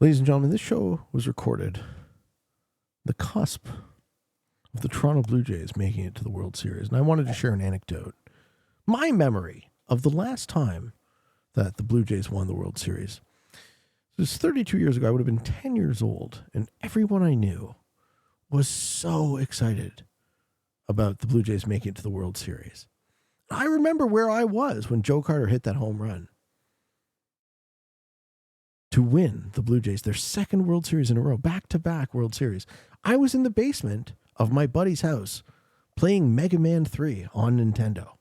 Ladies and gentlemen, this show was recorded the cusp of the Toronto Blue Jays making it to the World Series. And I wanted to share an anecdote. My memory of the last time that the Blue Jays won the World Series. It was 32 years ago. I would have been 10 years old. And everyone I knew was so excited about the Blue Jays making it to the World Series. I remember where I was when Joe Carter hit that home run to win the Blue Jays their second World Series in a row, back-to-back World Series. I was in the basement of my buddy's house playing Mega Man 3 on Nintendo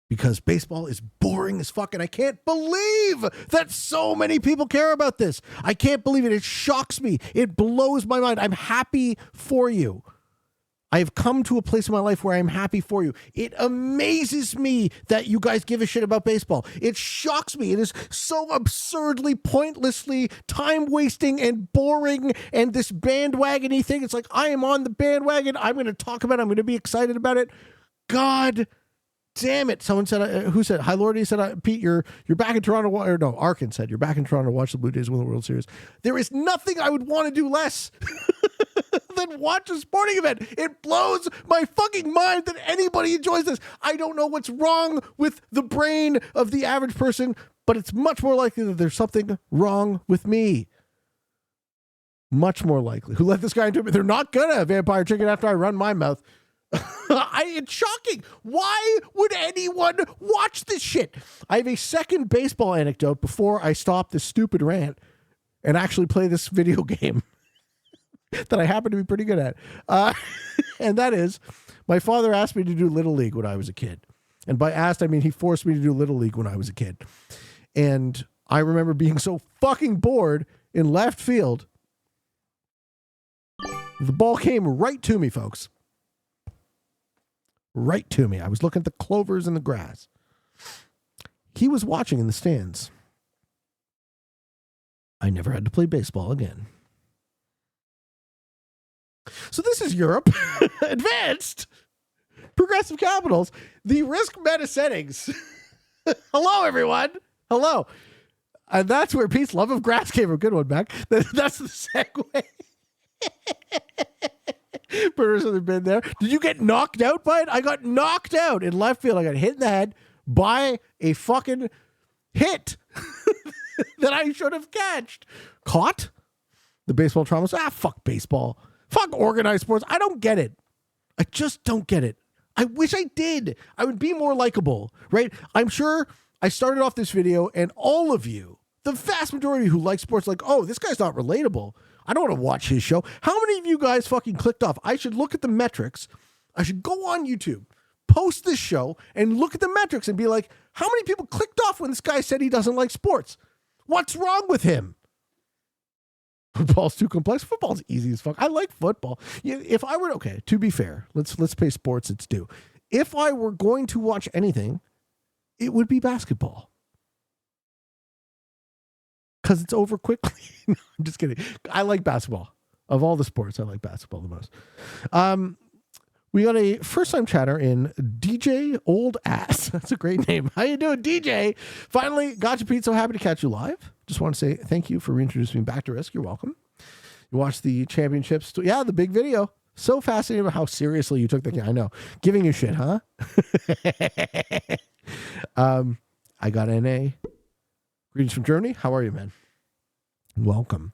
because baseball is boring as fuck, and I can't believe that so many people care about this. I can't believe it. It shocks me. It blows my mind. I'm happy for you. I have come to a place in my life where I'm happy for you. It amazes me that you guys give a shit about baseball. It shocks me. It is so absurdly, pointlessly, time-wasting and boring and this bandwagon-y thing. It's like, I am on the bandwagon. I'm going to talk about it. I'm going to be excited about it. God damn it. Someone said, who said, Hi Lordy said, Pete, you're back in Toronto. Or no, Arkin said, you're back in Toronto to watch the Blue Jays win the World Series. There is nothing I would want to do less than watch a sporting event. It blows my fucking mind that anybody enjoys this. I don't know what's wrong with the brain of the average person, but it's much more likely that there's something wrong with me. Much more likely. Who let this guy into it? They're not gonna vampire chicken after I run my mouth. It's shocking. Why would anyone watch this shit? I have a second baseball anecdote before I stop this stupid rant and actually play this video game that I happen to be pretty good at. And that is, my father asked me to do Little League when I was a kid. And by asked, I mean he forced me to do Little League when I was a kid. And I remember being so fucking bored in left field. The ball came right to me, folks. Right to me. I was looking at the clovers in the grass. He was watching in the stands. I never had to play baseball again. So this is Europe. Advanced. Progressive capitals. The risk meta settings. Hello, everyone. Hello. And that's where Pete's love of grass came from. Good one, Mac. That's the segue. Birders have been there. Did you get knocked out by it? I got knocked out in left field. I got hit in the head by a fucking hit that I should have caught. The baseball trauma. Fuck baseball. Fuck organized sports. I don't get it. I just don't get it. I wish I did. I would be more likable, right? I'm sure I started off this video and all of you, the vast majority who like sports, like, oh, this guy's not relatable. I don't want to watch his show. How many of you guys fucking clicked off? I should look at the metrics. I should go on YouTube, post this show, and look at the metrics and be like, how many people clicked off when this guy said he doesn't like sports? What's wrong with him? Football's too complex. Football's easy as fuck. I like football. If I were, okay, to be fair, let's pay sports its due. If I were going to watch anything, it would be basketball. Because it's over quickly. No, I'm just kidding. I like basketball. Of all the sports, I like basketball the most. We got a first-time chatter in DJ Old Ass. That's a great name. How you doing, DJ? Finally, gotcha, Pete. So happy to catch you live. Just want to say thank you for reintroducing me back to Risk. You're welcome. You watched the championships. Yeah, the big video. So fascinating about how seriously you took the game. I know. Giving you shit, huh? I got an A. Greetings from Germany. How are you, man? Welcome.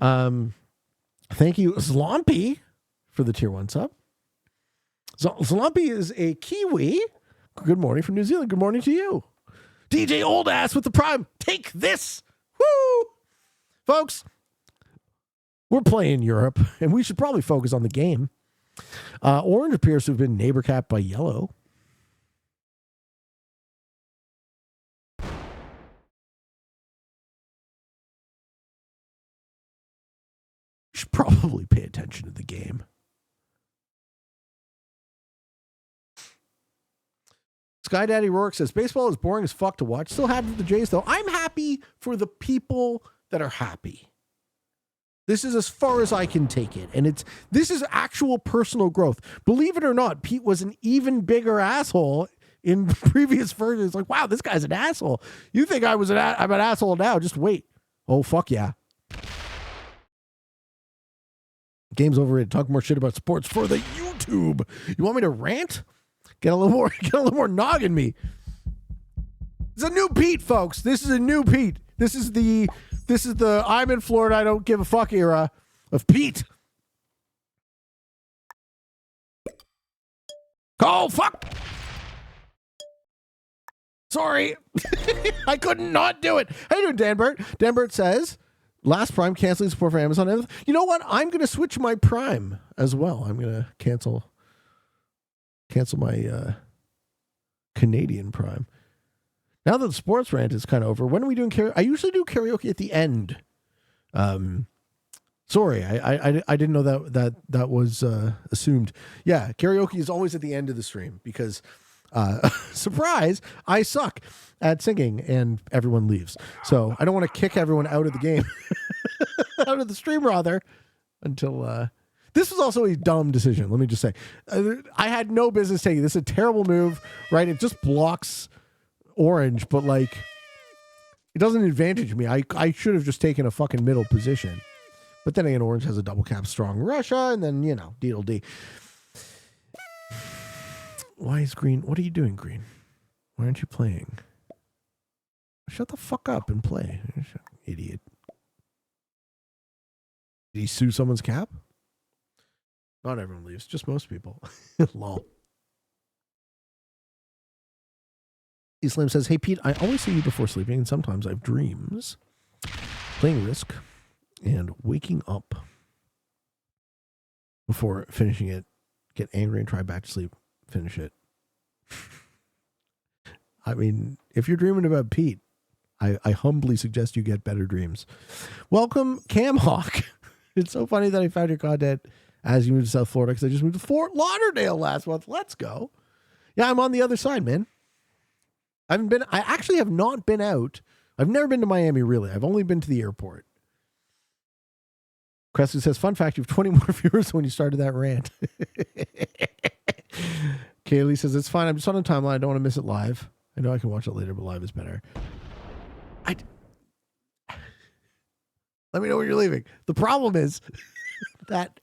Thank you, Zlompy, for the tier 1 sub. Zlompy is a Kiwi. Good morning from New Zealand. Good morning to you. DJ Old Ass with the Prime. Take this. Woo! Folks, we're playing Europe, and we should probably focus on the game. Orange appears to have been neighbor capped by yellow. Should probably pay attention to the game. Sky Daddy Rourke says, baseball is boring as fuck to watch. Still happy for the Jays, though. I'm happy for the people that are happy. This is as far as I can take it. And this is actual personal growth. Believe it or not, Pete was an even bigger asshole in previous versions. Like, wow, this guy's an asshole. You think I'm an asshole now? Just wait. Oh, fuck yeah. Game's overrated. Talk more shit about sports for the YouTube. You want me to rant? Get a little more noggin me. It's a new Pete, folks. This is a new Pete. This is the I'm in Florida, I don't give a fuck era of Pete. Oh, fuck. Sorry. I couldn't not do it. How you doing, Danbert? Danbert says, last Prime canceling support for Amazon. You know what? I'm going to switch my Prime as well. I'm going to cancel my Canadian Prime. Now that the sports rant is kind of over, when are we doing karaoke? I usually do karaoke at the end. Sorry, I didn't know that was assumed. Yeah, karaoke is always at the end of the stream because, surprise, I suck at singing and everyone leaves. So I don't want to kick everyone out of the game, out of the stream rather, until... This was also a dumb decision, let me just say. I had no business taking this. It's a terrible move, right? It just blocks orange, but like, it doesn't advantage me. I should have just taken a fucking middle position. But then again, orange has a double cap strong Russia, and then, deedle D. Why is green? What are you doing, green? Why aren't you playing? Shut the fuck up and play. Idiot. Did he sue someone's cap? Not everyone leaves, just most people. Lol. Islam says, hey, Pete, I always see you before sleeping, and sometimes I have dreams. Playing Risk and waking up before finishing it, get angry and try back to sleep, finish it. I mean, if you're dreaming about Pete, I humbly suggest you get better dreams. Welcome, Camhawk. It's so funny that I found your content as you moved to South Florida because I just moved to Fort Lauderdale last month. Let's go. Yeah, I'm on the other side, man. I actually have not been out. I've never been to Miami, really. I've only been to the airport. Creston says, fun fact, you have 20 more viewers when you started that rant. Kaylee says, it's fine. I'm just on a timeline. I don't want to miss it live. I know I can watch it later, but live is better. Let me know when you're leaving. The problem is that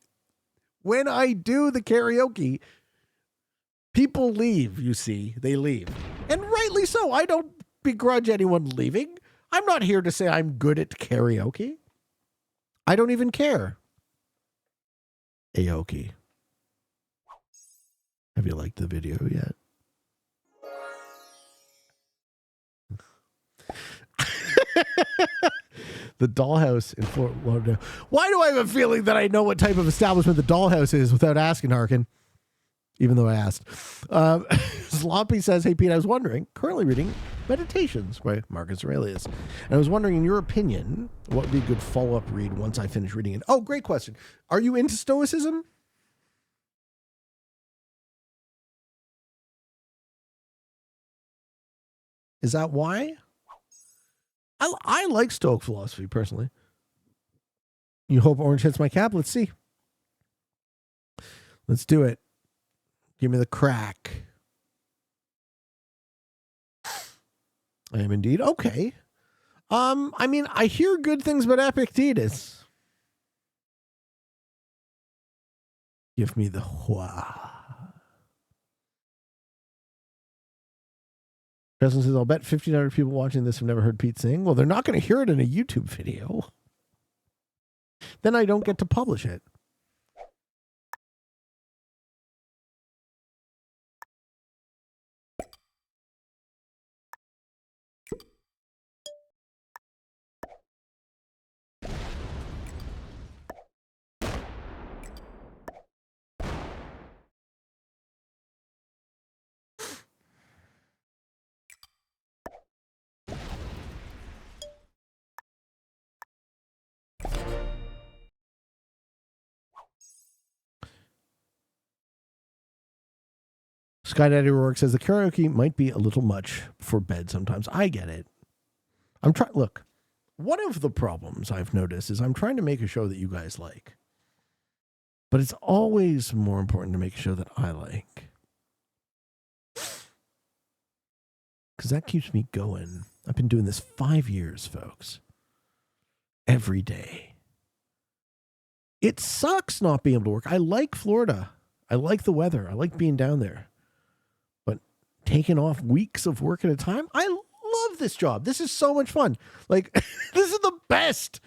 when I do the karaoke, people leave, you see. They leave. And rightly so. I don't begrudge anyone leaving. I'm not here to say I'm good at karaoke. I don't even care. Aoki. Have you liked the video yet? The Dollhouse in Fort Lauderdale. Why do I have a feeling that I know what type of establishment the Dollhouse is without asking, Harkin? Even though I asked. Sloppy says, hey, Pete, I was wondering, currently reading Meditations by Marcus Aurelius. And I was wondering, in your opinion, what would be a good follow-up read once I finish reading it? Oh, great question. Are you into Stoicism? Is that why? I like Stoic philosophy, personally. You hope orange hits my cap? Let's see. Let's do it. Give me the crack. I am indeed. Okay. I mean, I hear good things about Epictetus. Give me the hua. President says, I'll bet 1,500 people watching this have never heard Pete sing. Well, they're not going to hear it in a YouTube video. Then I don't get to publish it. Sky Daddy Rourke says the karaoke might be a little much for bed sometimes. I get it. I'm trying. Look, one of the problems I've noticed is I'm trying to make a show that you guys like, but it's always more important to make a show that I like because that keeps me going. I've been doing this 5 years, folks. Every day. It sucks not being able to work. I like Florida. I like the weather. I like being down there. But taking off weeks of work at a time, I love this job. This is so much fun. Like, this is the best.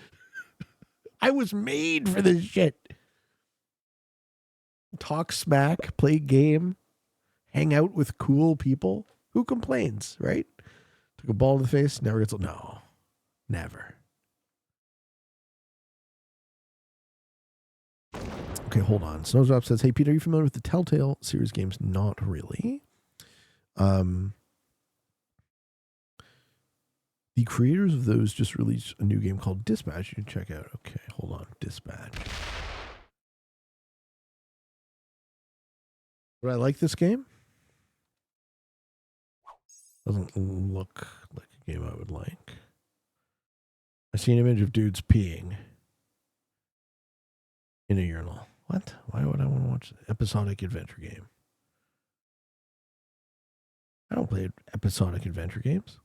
I was made for this shit. Talk smack, play game, hang out with cool people. Who complains, right? Took a ball to the face, never gets... No, never. Okay, hold on. Snowdrop says, hey, Peter, are you familiar with the Telltale series games? Not really. The creators of those just released a new game called Dispatch. You can check out. Okay, hold on. Dispatch. Would I like this game? Doesn't look like a game I would like. I see an image of dudes peeing in a urinal. What? Why would I want to watch an episodic adventure game? I don't play episodic adventure games.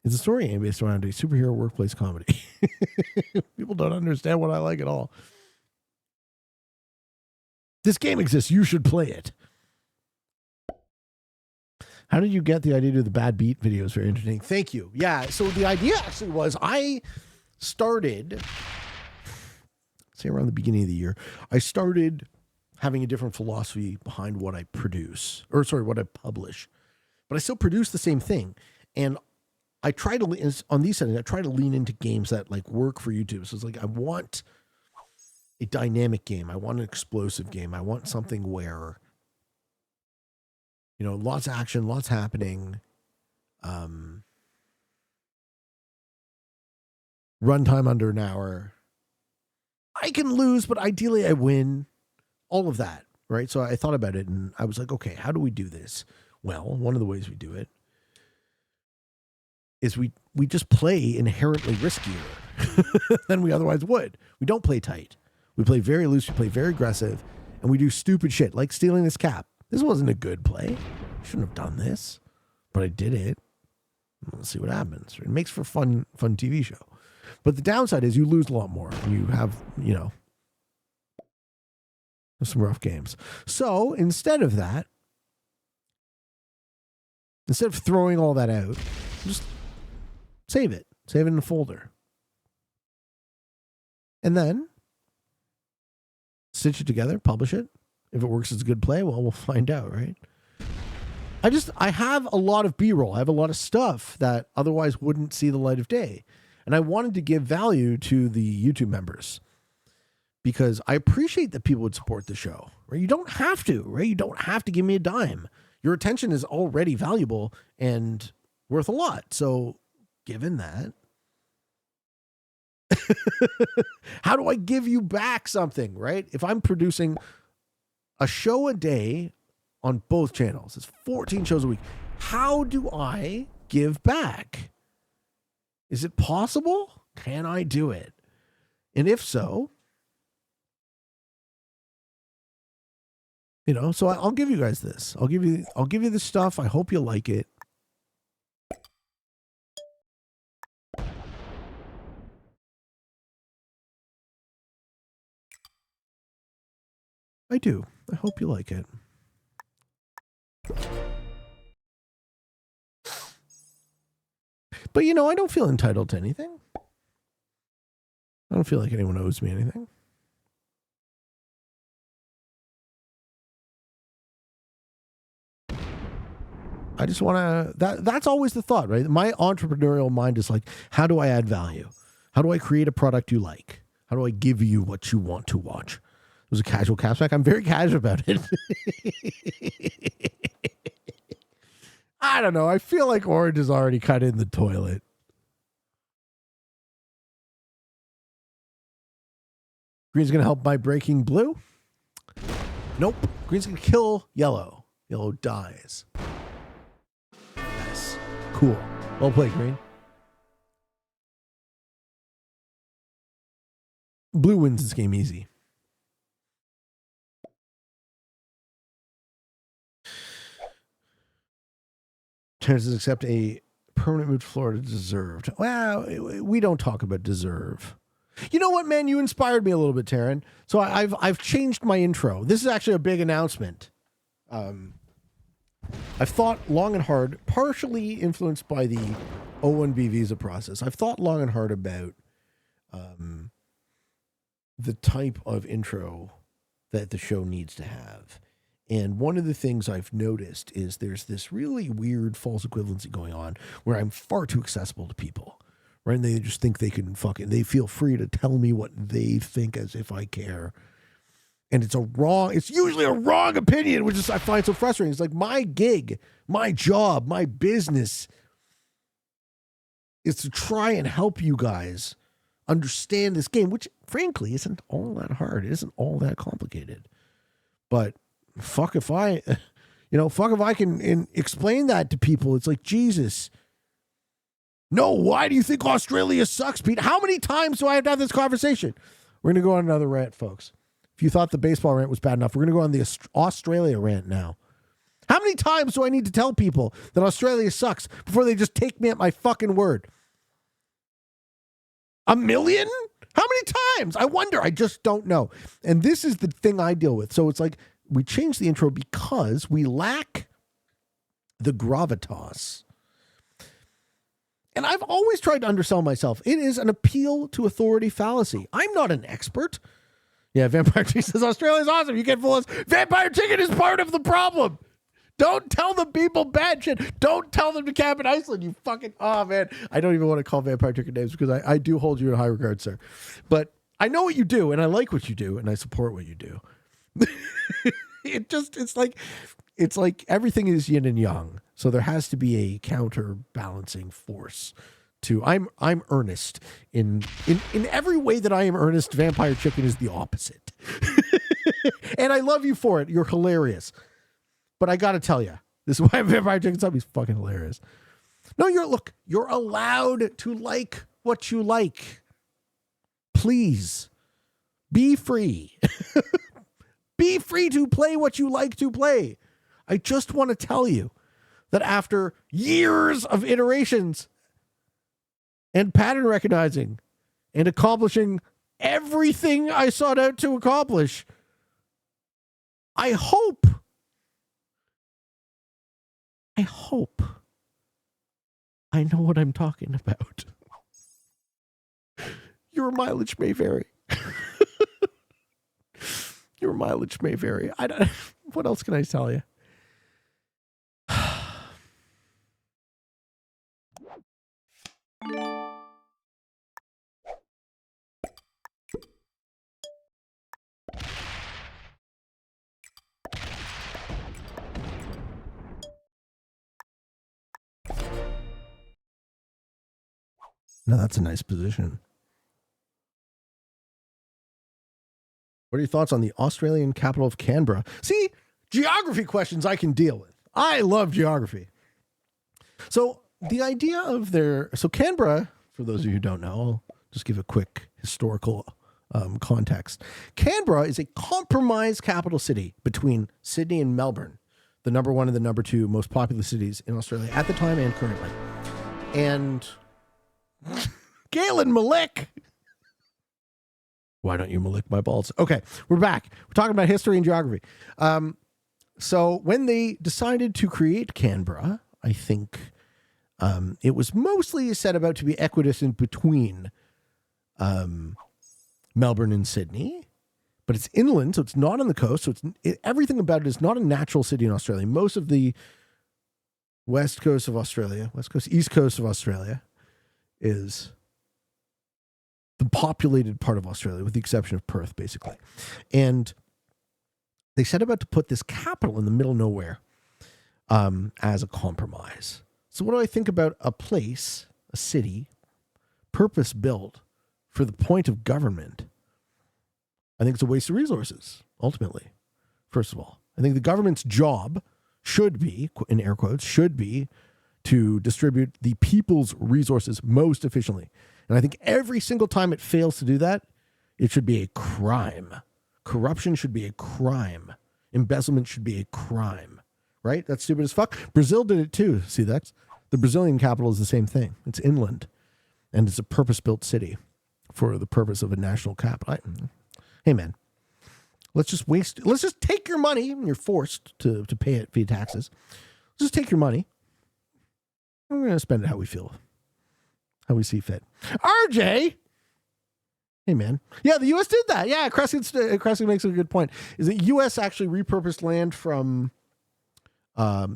It's a story game based around a superhero workplace comedy. People don't understand what I like at all. This game exists. You should play it. How did you get the idea to do the bad beat videos? Very entertaining. Thank you. Yeah, so the idea actually was I started, say around the beginning of the year, I started having a different philosophy behind what I produce, or sorry, what I publish. But I still produce the same thing. And I try to, on these settings, I try to lean into games that like work for YouTube. So it's like, I want a dynamic game. I want an explosive game. I want something where, you know, lots of action, lots happening. Runtime under an hour. I can lose, but ideally I win. All of that, right? So I thought about it and I was like, okay, how do we do this? Well, one of the ways we do it is we just play inherently riskier than we otherwise would. We don't play tight. We play very loose, we play very aggressive, and we do stupid shit, like stealing this cap. This wasn't a good play. I shouldn't have done this, but I did it. Let's see what happens. It makes for fun TV show. But the downside is you lose a lot more. You have, you know, some rough games. So instead of that, instead of throwing all that out, just save it. Save it in a folder. And then stitch it together, publish it. If it works as a good play, well, we'll find out, right? I have a lot of B-roll. I have a lot of stuff that otherwise wouldn't see the light of day. And I wanted to give value to the YouTube members because I appreciate that people would support the show, right? You don't have to, right? You don't have to give me a dime. Your attention is already valuable and worth a lot. So given that, how do I give you back something, right? If I'm producing a show a day on both channels, it's 14 shows a week. How do I give back? Is it possible? Can I do it? And if so, you know, so I'll give you guys this. I'll give you this stuff. I hope you like it. I do. I hope you like it. But, you know, I don't feel entitled to anything. I don't feel like anyone owes me anything. I just want to, that's always the thought, right? My entrepreneurial mind is like, how do I add value? How do I create a product you like? How do I give you what you want to watch? It was a casual cashback. I'm very casual about it. I don't know. I feel like orange is already kind of in the toilet. Green's going to help by breaking blue. Nope. Green's going to kill yellow. Yellow dies. Yes. Cool. Well played, Green. Blue wins this game easy. Chances accept a permanent move to Florida deserved. Well, we don't talk about deserve. You know what, man? You inspired me a little bit, Taryn. So I've changed my intro. This is actually a big announcement. I've thought long and hard, partially influenced by the O1B visa process. I've thought long and hard about the type of intro that the show needs to have. And one of the things I've noticed is there's this really weird false equivalency going on where I'm far too accessible to people, right? And they just think they can they feel free to tell me what they think as if I care. And it's usually a wrong opinion, which is, I find so frustrating. It's like my gig, my job, my business is to try and help you guys understand this game, which frankly isn't all that hard. It isn't all that complicated. But fuck if I can explain that to people. It's like, Jesus. No, why do you think Australia sucks, Pete? How many times do I have to have this conversation? We're going to go on another rant, folks. If you thought the baseball rant was bad enough, we're going to go on the Australia rant now. How many times do I need to tell people that Australia sucks before they just take me at my fucking word? 1 million? How many times? I wonder. I just don't know. And this is the thing I deal with. So it's like we changed the intro because we lack the gravitas. And I've always tried to undersell myself. It is an appeal to authority fallacy. I'm not an expert. Yeah, Vampire Chicken says, Australia's awesome. You can't fool us. Vampire Chicken is part of the problem. Don't tell the people bad shit. Don't tell them to camp in Iceland. You fucking, oh man. I don't even want to call Vampire Chicken names because I do hold you in high regard, sir. But I know what you do and I like what you do and I support what you do. It's like everything is yin and yang. So there has to be a counterbalancing force to, I'm earnest in every way that I am earnest. Vampire Chicken is the opposite. And I love you for it. You're hilarious. But I got to tell you, this is why Vampire Chicken Sub is fucking hilarious. No, you're allowed to like what you like. Please be free. Be free to play what you like to play. I just want to tell you that after years of iterations and pattern recognizing and accomplishing everything I sought out to accomplish, I hope I know what I'm talking about. Your mileage may vary. Your mileage may vary. What else can I tell you? No, that's a nice position. What are your thoughts on the Australian capital of Canberra? See, geography questions I can deal with. I love geography. So the idea of Canberra, for those of you who don't know, I'll just give a quick historical context. Canberra is a compromise capital city between Sydney and Melbourne, the number one and the number two most populous cities in Australia at the time and currently. And Galen Malik. Why don't you Malik my balls? Okay, we're back. We're talking about history and geography. So when they decided to create Canberra, I think it was mostly set about to be equidistant between Melbourne and Sydney, but it's inland, so it's not on the coast. So everything about it is not a natural city in Australia. Most of the east coast of Australia is the populated part of Australia, with the exception of Perth, basically. And they set about to put this capital in the middle of nowhere as a compromise. So what do I think about a place, a city, purpose-built for the point of government? I think it's a waste of resources, ultimately, first of all. I think the government's job should be, in air quotes, should be to distribute the people's resources most efficiently. And I think every single time it fails to do that, it should be a crime. Corruption should be a crime. Embezzlement should be a crime. Right? That's stupid as fuck. Brazil did it too. See, the Brazilian capital is the same thing. It's inland. And it's a purpose-built city for the purpose of a national capital. Hey, man, let's just take your money. You're forced to pay it via taxes. Let's just take your money. We're going to spend it how we feel, how we see fit. RJ! Hey, man. Yeah, the U.S. did that. Yeah, Cressy makes a good point. Is that U.S. actually repurposed land from,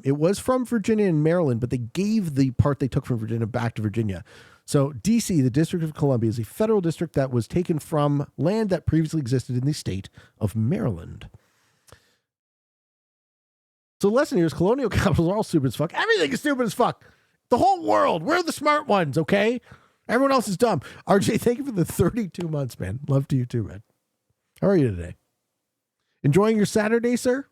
it was from Virginia and Maryland, but they gave the part they took from Virginia back to Virginia. So D.C., the District of Columbia, is a federal district that was taken from land that previously existed in the state of Maryland. So the lesson here is colonial capitals are all stupid as fuck. Everything is stupid as fuck. The whole world. We're the smart ones, okay? Everyone else is dumb. RJ, thank you for the 32 months, man. Love to you too, man. How are you today? Enjoying your Saturday, sir?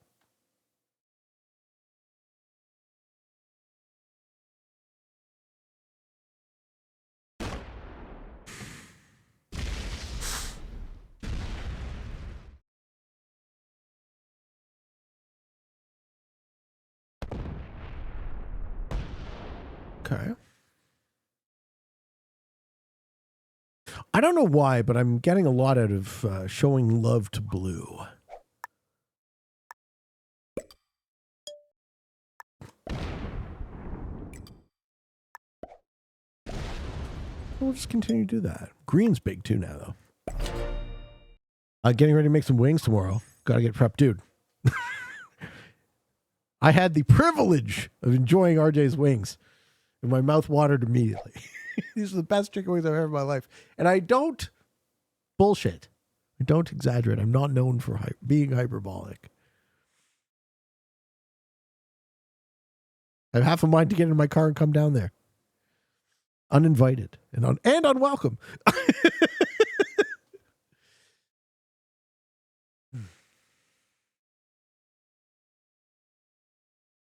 Okay. I don't know why, but I'm getting a lot out of showing love to blue. We'll just continue to do that. Green's big too now, though. Getting ready to make some wings tomorrow. Got to get prepped, dude. I had the privilege of enjoying RJ's wings, and my mouth watered immediately. These are the best chicken wings I've ever had in my life. And I don't bullshit. I don't exaggerate. I'm not known for being hyperbolic. I have half a mind to get in my car and come down there. Uninvited and unwelcome.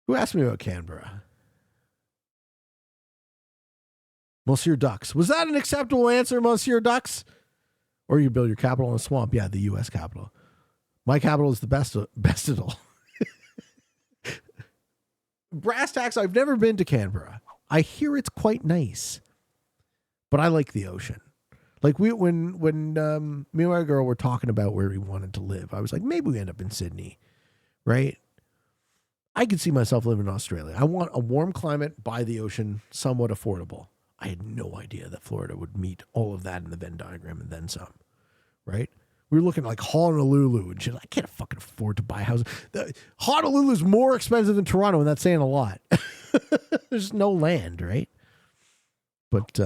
Who asked me about Canberra? Monsieur Ducks. Was that an acceptable answer, Monsieur Ducks? Or you build your capital in a swamp? Yeah, the U.S. capital. My capital is the best at all. Brass tacks, I've never been to Canberra. I hear it's quite nice. But I like the ocean. Like when me and my girl were talking about where we wanted to live, I was like, maybe we end up in Sydney, right? I could see myself living in Australia. I want a warm climate by the ocean, somewhat affordable. I had no idea that Florida would meet all of that in the Venn diagram and then some, right? We were looking at like Honolulu and shit. I can't fucking afford to buy houses. Honolulu's more expensive than Toronto, and that's saying a lot. There's no land, right? But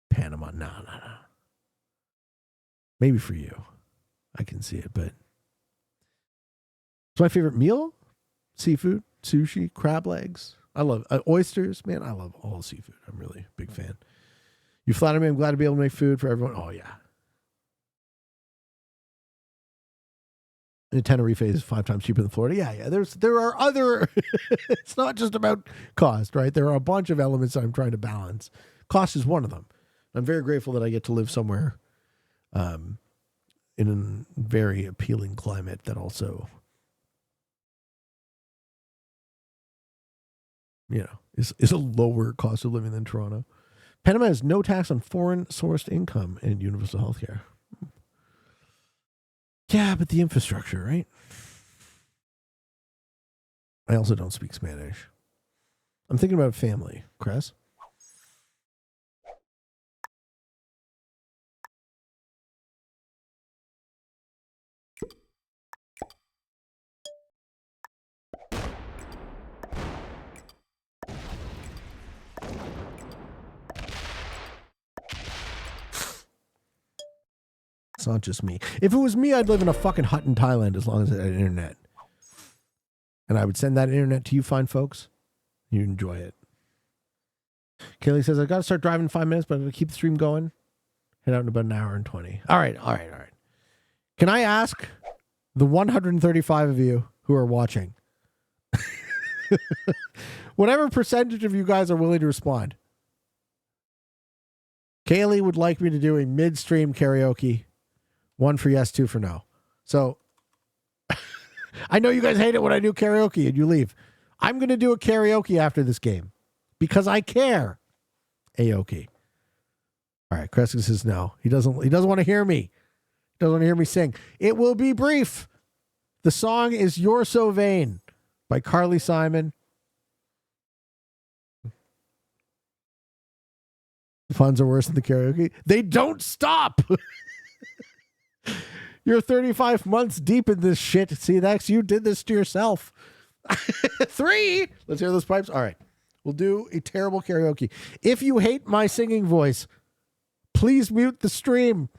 Panama, no. Maybe for you. I can see it, but it's my favorite meal. Seafood, sushi, crab legs. I love oysters, man. I love all seafood. I'm really a big fan. You flatter me. I'm glad to be able to make food for everyone. Oh, yeah. And Tenerife is 5 times cheaper than Florida. Yeah. There are other, it's not just about cost, right? There are a bunch of elements I'm trying to balance. Cost is one of them. I'm very grateful that I get to live somewhere in a very appealing climate that also, is a lower cost of living than Toronto. Panama has no tax on foreign sourced income and universal health care. Yeah, but the infrastructure, right? I also don't speak Spanish. I'm thinking about family, Cress. It's not just me. If it was me, I'd live in a fucking hut in Thailand as long as I had internet. And I would send that internet to you fine folks. You'd enjoy it. Kaylee says, I've got to start driving in 5 minutes, but I'm going to keep the stream going. Head out in about an hour and 20. All right. Can I ask the 135 of you who are watching, whatever percentage of you guys are willing to respond? Kaylee would like me to do a midstream karaoke. 1 for yes, 2 for no. So I know you guys hate it when I do karaoke and you leave. I'm going to do a karaoke after this game because I care. A-OK. All right, Kreska says no. He doesn't want to hear me. He doesn't want to hear me sing. It will be brief. The song is You're So Vain by Carly Simon. The puns are worse than the karaoke. They don't stop. You're 35 months deep in this shit. See, you did this to yourself. 3. Let's hear those pipes. All right. We'll do a terrible karaoke. If you hate my singing voice, please mute the stream.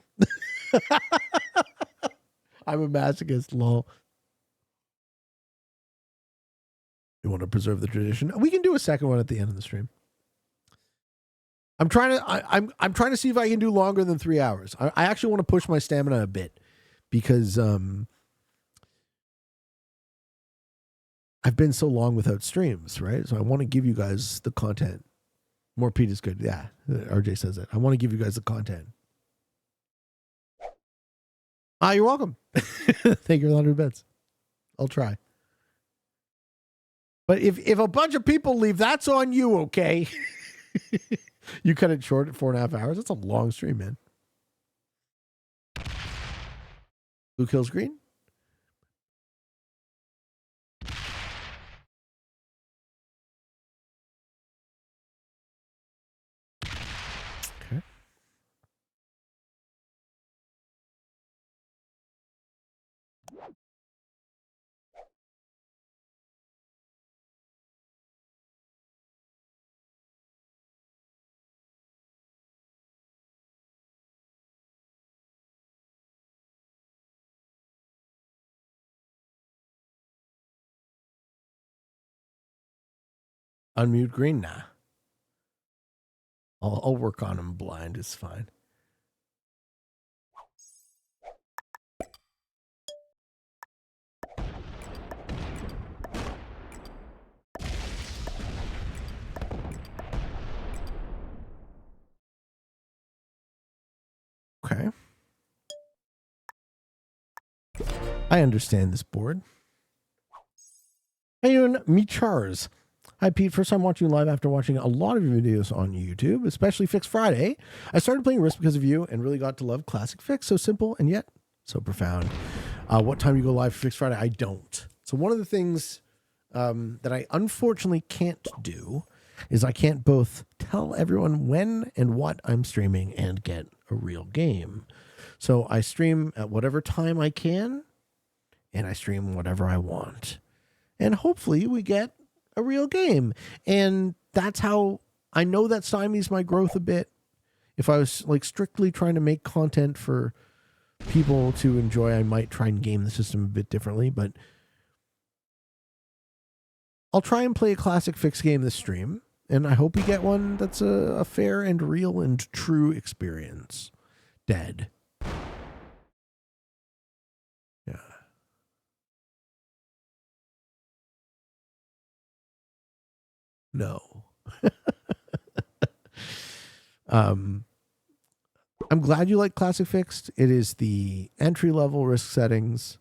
I'm a masochist, lol. You want to preserve the tradition? We can do a second one at the end of the stream. I'm trying to see if I can do longer than 3 hours. I actually want to push my stamina a bit because I've been so long without streams, right? So I want to give you guys the content. More Pete is good. Yeah, RJ says it. I want to give you guys the content. You're welcome. Thank you for the 100 bits. I'll try. But if a bunch of people leave, that's on you, okay? You cut it short at 4.5 hours. That's a long stream, man. Blue kills green. Okay. Unmute green now. I'll work on him blind. It's fine. Okay. I understand this board. Hey, me Chars. Hi, Pete. First time watching you live after watching a lot of your videos on YouTube, especially Fix Friday. I started playing Risk because of you and really got to love Classic Fix. So simple and yet so profound. What time you go live for Fix Friday? I don't. So one of the things that I unfortunately can't do is I can't both tell everyone when and what I'm streaming and get a real game. So I stream at whatever time I can, and I stream whatever I want. And hopefully we get a real game. And that's how I know that stymies my growth a bit. If I was like strictly trying to make content for people to enjoy, I might try and game the system a bit differently, but I'll try and play a Classic Fix game this stream, and I hope we get one that's a fair and real and true experience. Dead. Yeah. No. I'm glad you like Classic Fixed. It is the entry level risk settings.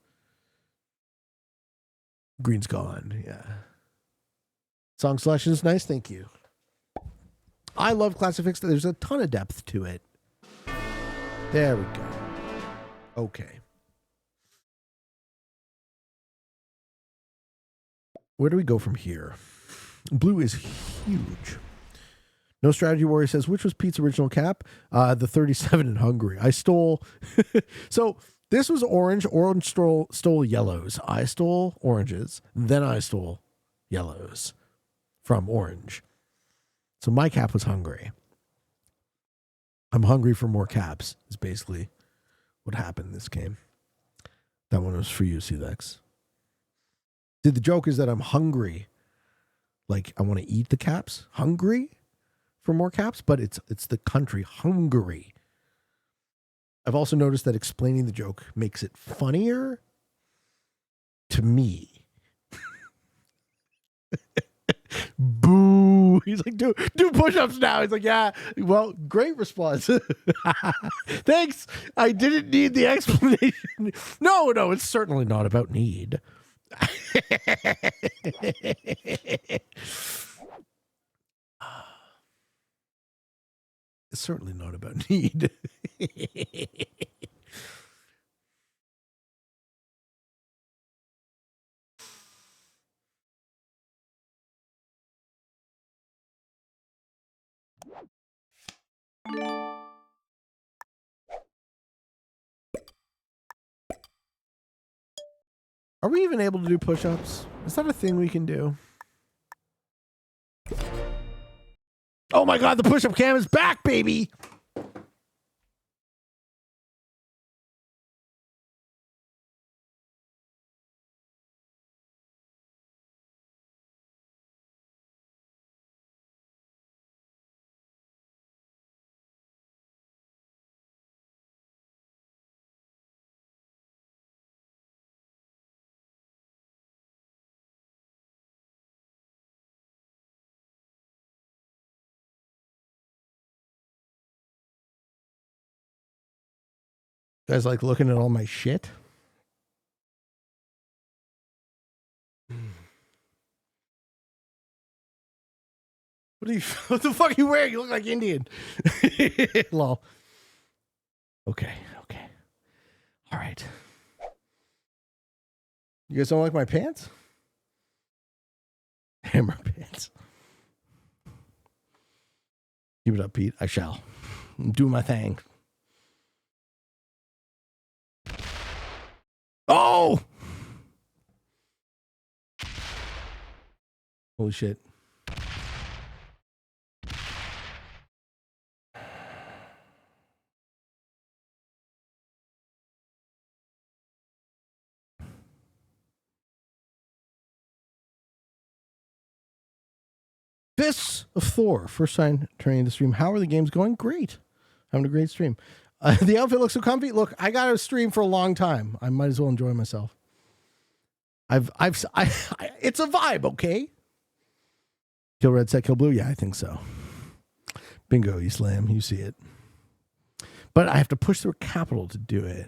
Green's gone. Yeah. Song selection is nice. Thank you. I love Classic Fixed. There's a ton of depth to it. There we go. Okay. Where do we go from here? Blue is huge. No Strategy Warrior says, which was Pete's original cap? The 37 in Hungary. I stole. So this was orange. Orange stole yellows. I stole oranges. Then I stole yellows from orange. So my cap was Hungary. I'm hungry for more caps, is basically what happened in this game. That one was for you, Clex. See, the joke is that I'm hungry. Like, I want to eat the caps. Hungry for more caps, but it's the country, Hungary. I've also noticed that explaining the joke makes it funnier to me. Boo. He's like, do push-ups now. He's like, yeah, well, great response. Thanks. I didn't need the explanation. No, it's certainly not about need. It's certainly not about need. Are we even able to do push-ups? Is that a thing we can do? Oh my God, the push-up cam is back, baby! You guys like looking at all my shit? What the fuck are you wearing? You look like Indian. Lol. Okay. All right. You guys don't like my pants? Hammer pants. Keep it up, Pete. I shall. Do my thing. Oh! Holy shit. Fists of Thor. First time turning the stream. How are the games going? Great. Having a great stream. The outfit looks so comfy. Look, I got to stream for a long time. I might as well enjoy myself. It's a vibe, okay? Kill red, set, kill blue. Yeah, I think so. Bingo, you slam. You see it. But I have to push through a capital to do it.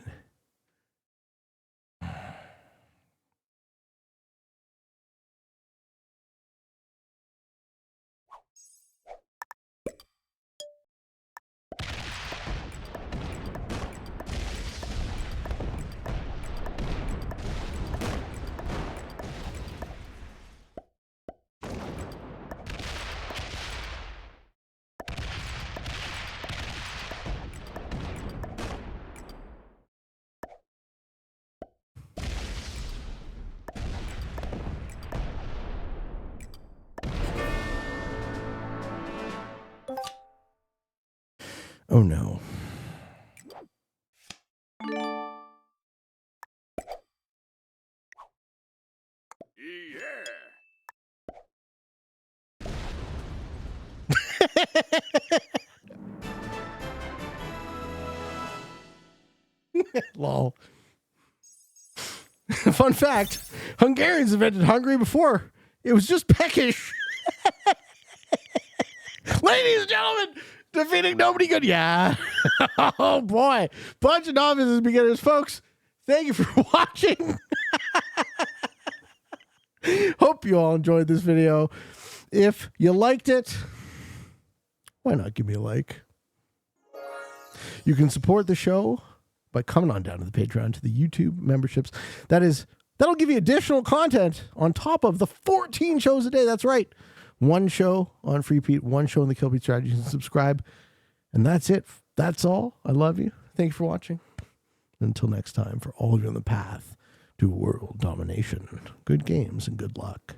Oh no. Lol. Fun fact, Hungarians invented Hungary before. It was just peckish. Ladies and gentlemen, defeating nobody good. Yeah. Oh boy. Bunch of novices and beginners, folks. Thank you for watching. Hope you all enjoyed this video. If you liked it, why not give me a like? You can support the show by coming on down to the Patreon, to the YouTube memberships. That'll give you additional content on top of the 14 shows a day. That's right. One show on Free Pete, one show on the Kill Pete Strategies, and subscribe. And that's it. That's all. I love you. Thank you for watching. Until next time, for all of you on the path to world domination, good games and good luck.